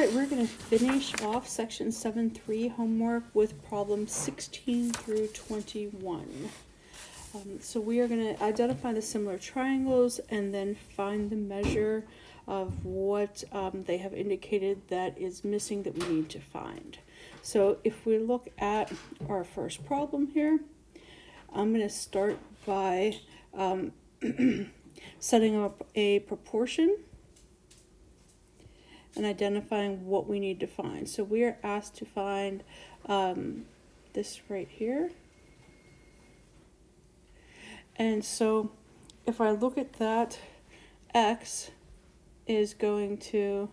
right, we're going to finish off section 7.3 homework with problems 16 through 21. So we are going to identify the similar triangles and then find the measure of what they have indicated that is missing that we need to find. So if we look at our first problem here, I'm going to start by setting up a proportion and identifying what we need to find. So we are asked to find this right here. And so if I look at that, x is going to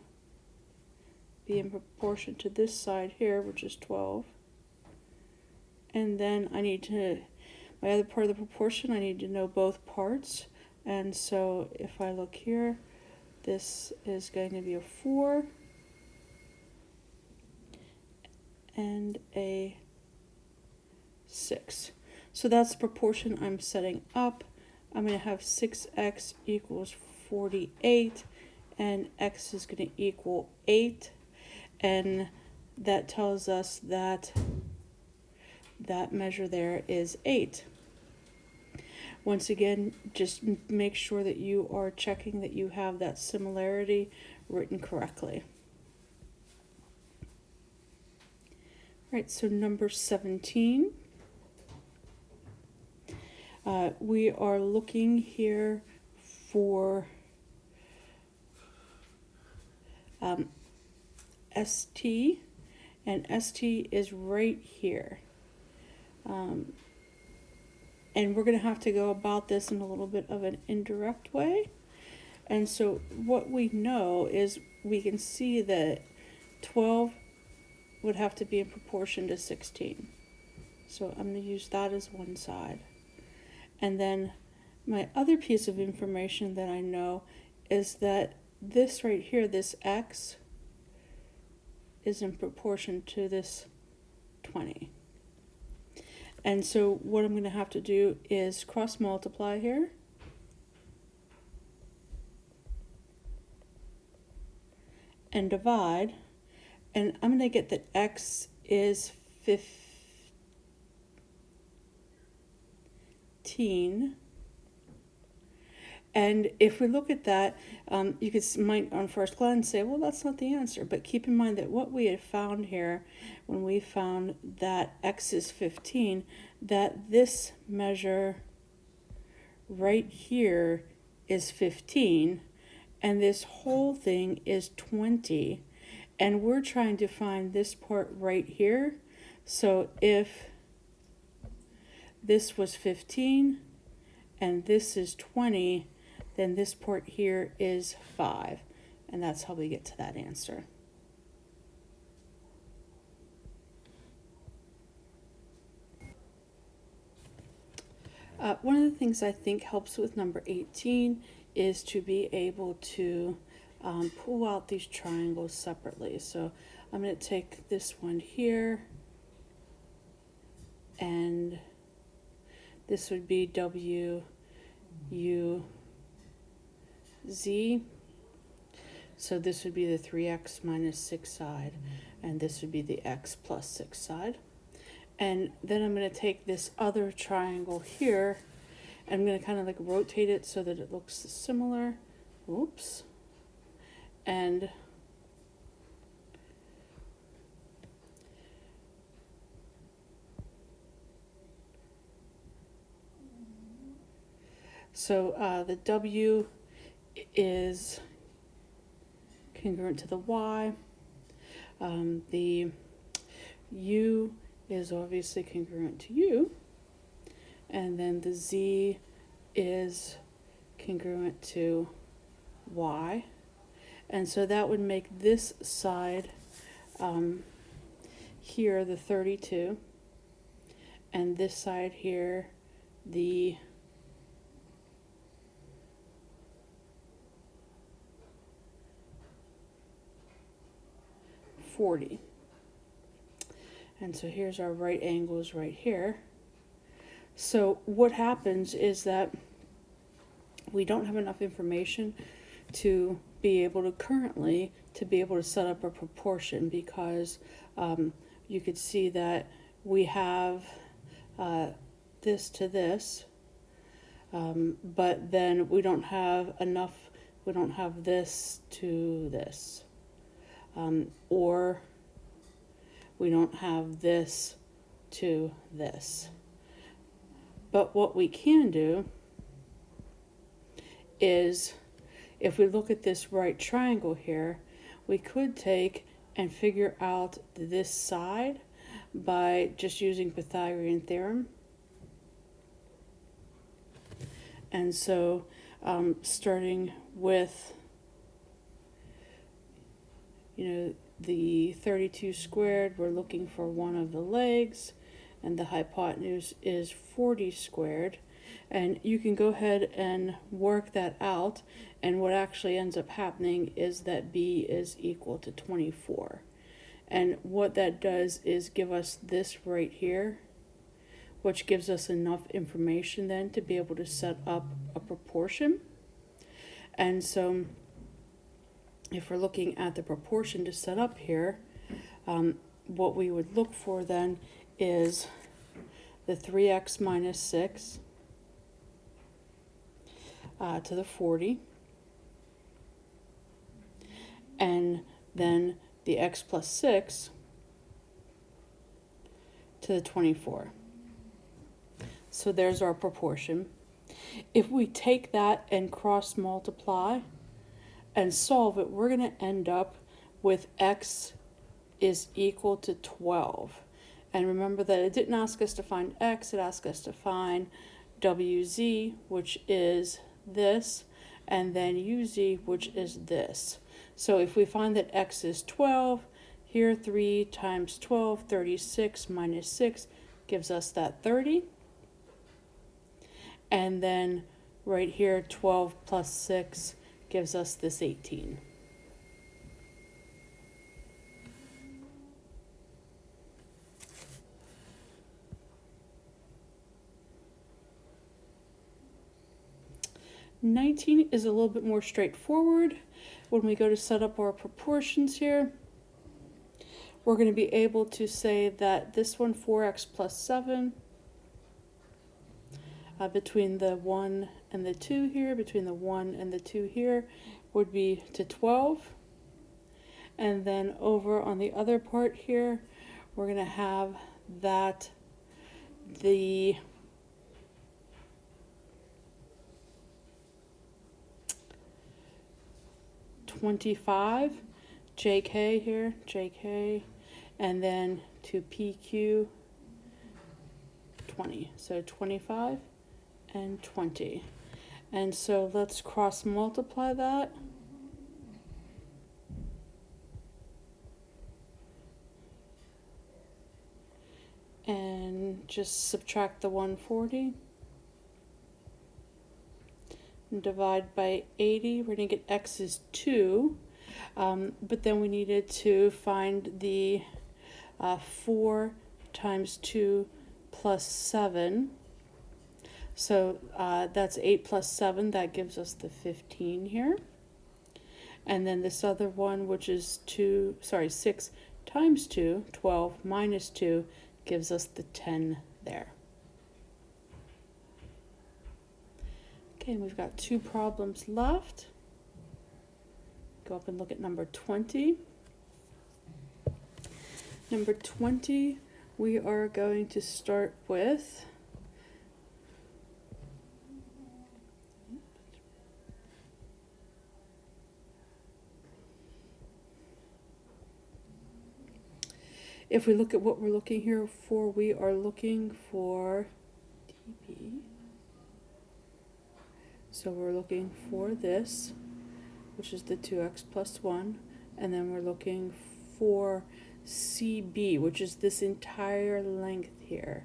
be in proportion to this side here, which is 12. And then I need to, my other part of the proportion, I need to know both parts. And so if I look here, this is going to be a 4 and a 6. So that's the proportion I'm setting up. I'm going to have 6x equals 48, and x is going to equal 8. And that tells us that that measure there is 8. Once again, just make sure that you are checking that you have that similarity written correctly. All right, so number 17. We are looking here for ST, and ST is right here. And we're going to have to go about this in a little bit of an indirect way. And so what we know is we can see that 12 would have to be in proportion to 16. So I'm going to use that as one side. And then my other piece of information that I know is that this right here, this x, is in proportion to this 20. And so what I'm going to have to do is cross multiply here. And divide. And I'm going to get that x is 15. And if we look at that, you might on first glance say, well, that's not the answer. But keep in mind that what we had found here, when we found that x is 15, that this measure right here is 15, and this whole thing is 20. And we're trying to find this part right here. So if this was 15 and this is 20, then this part here is 5. And that's how we get to that answer. One of the things I think helps with number 18 is to be able to pull out these triangles separately. So I'm going to take this one here, and this would be W, U, Z. So this would be the 3x minus 6 side, and this would be the x plus 6 side. And then I'm going to take this other triangle here, and I'm going to kind of like rotate it so that it looks similar. Oops. And so the W is congruent to the Y. The U is obviously congruent to U. And then the Z is congruent to Y. And so that would make this side here the 32. And this side here the 40. And so here's our right angles right here. So what happens is that we don't have enough information to be able to set up a proportion, because you could see that we have this to this, but then we don't have this to this, or we don't have this to this. But what we can do is, if we look at this right triangle here, we could take and figure out this side by just using Pythagorean theorem. And so starting with, the 32 squared, we're looking for one of the legs, and the hypotenuse is 40 squared. And you can go ahead and work that out, and what actually ends up happening is that b is equal to 24. And what that does is give us this right here, which gives us enough information then to be able to set up a proportion. And so if we're looking at the proportion to set up here, what we would look for then is the 3x minus 6 to the 40, and then the x plus 6 to the 24. So there's our proportion. If we take that and cross multiply and solve it, we're going to end up with x is equal to 12. And remember that it didn't ask us to find x, it asked us to find wz, which is this, and then uz, which is this. So if we find that x is 12, here 3 times 12, 36 minus 6 gives us that 30. And then right here, 12 plus 6 gives us this 18. (19) is a little bit more straightforward. When we go to set up our proportions here, we're going to be able to say that this one, 4x plus 7, between the 1 and the 2 here, between the 1 and the 2 here, would be to 12. And then over on the other part here, we're going to have that the (25) JK here, JK, and then to PQ 20. So 25 and 20. And so let's cross multiply that. And just subtract the 140. And divide by 80. We're going to get x is 2. But then we needed to find the 4 times 2 plus 7. So that's 8 plus 7. That gives us the 15 here. And then this other one, which is 6 times 2, 12 minus 2, gives us the 10 there. Okay, and we've got 2 problems left. Go up and look at number 20. Number 20, we are going to start with if we look at what we're looking here for, we are looking for TP. So we're looking for this, which is the 2x plus 1, and then we're looking for CB, which is this entire length here,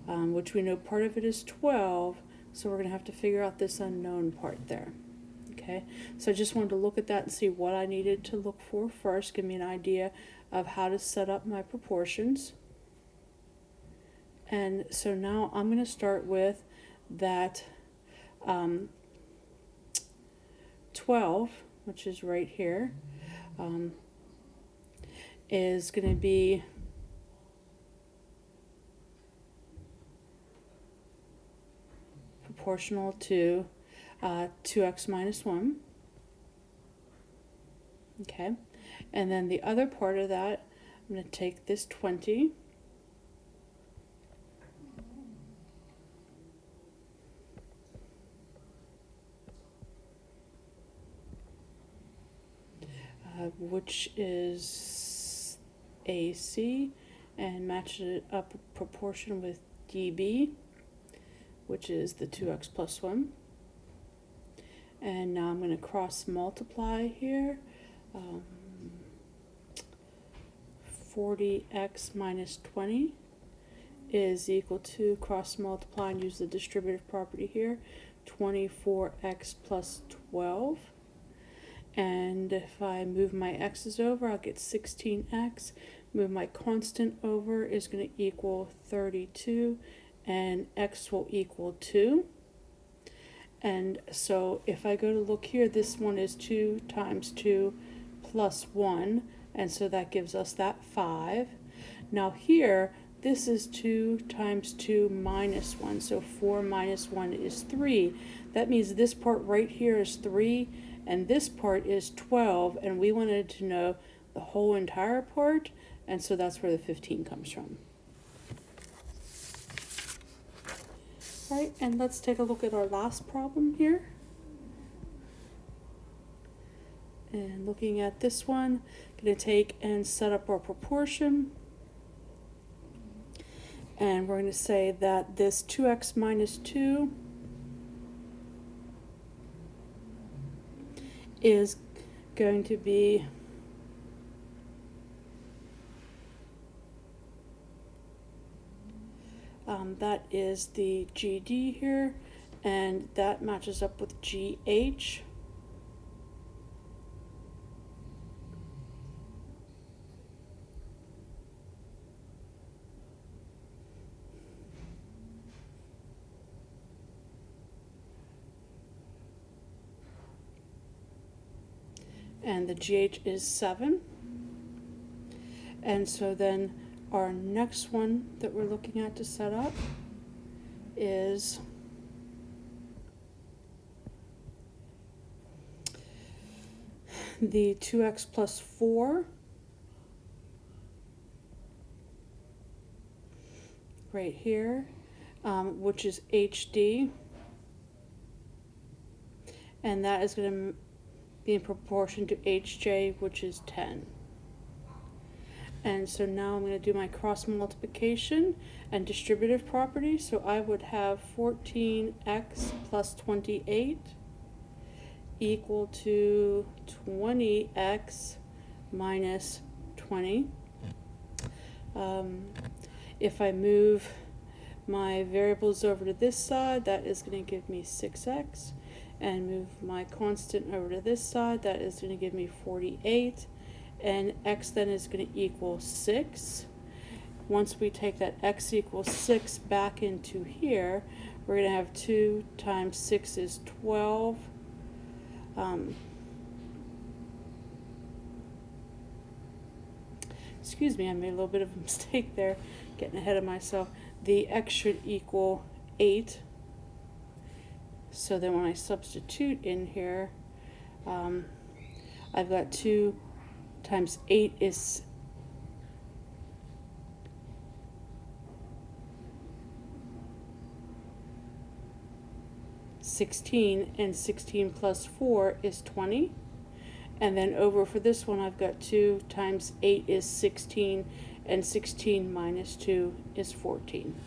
which we know part of it is 12, so we're going to have to figure out this unknown part there. Okay, so I just wanted to look at that and see what I needed to look for first, give me an idea of how to set up my proportions. And so now I'm going to start with that 12, which is right here, is going to be proportional to 2x minus 1. Okay, and then the other part of that, I'm going to take this 20, which is AC, and match it up proportion with DB, which is the 2x plus 1. And now I'm going to cross multiply here. 40x minus 20 is equal to, cross multiply and use the distributive property here, 24x plus 12. And if I move my x's over, I'll get 16x. Move my constant over is going to equal 32, and x will equal 2. And so if I go to look here, this one is 2 times 2 plus 1, and so that gives us that 5. Now here, this is 2 times 2 minus 1, so 4 minus 1 is 3. That means this part right here is 3, and this part is 12, and we wanted to know the whole entire part, and so that's where the 15 comes from. All right, and let's take a look at our last problem here. And looking at this one, going to take and set up our proportion. And we're going to say that this 2x minus 2 is going to be that is the GD here, and that matches up with GH. And the GH is 7. And so then our next one that we're looking at to set up is the 2x plus 4 right here, which is HD, and that is going to be in proportion to HJ, which is 10. And so now I'm going to do my cross multiplication and distributive property. So I would have 14x plus 28 equal to 20x minus 20. If I move my variables over to this side, that is going to give me 6x. And move my constant over to this side, that is going to give me 48. And x then is going to equal 6. Once we take that x equals 6 back into here, we're going to have 2 times 6 is 12. Excuse me, I made a little bit of a mistake there, getting ahead of myself. The x should equal 8. So then when I substitute in here, I've got 2 times 8 is 16, and 16 plus 4 is 20. And then over for this one, I've got 2 times 8 is 16, and 16 minus 2 is 14.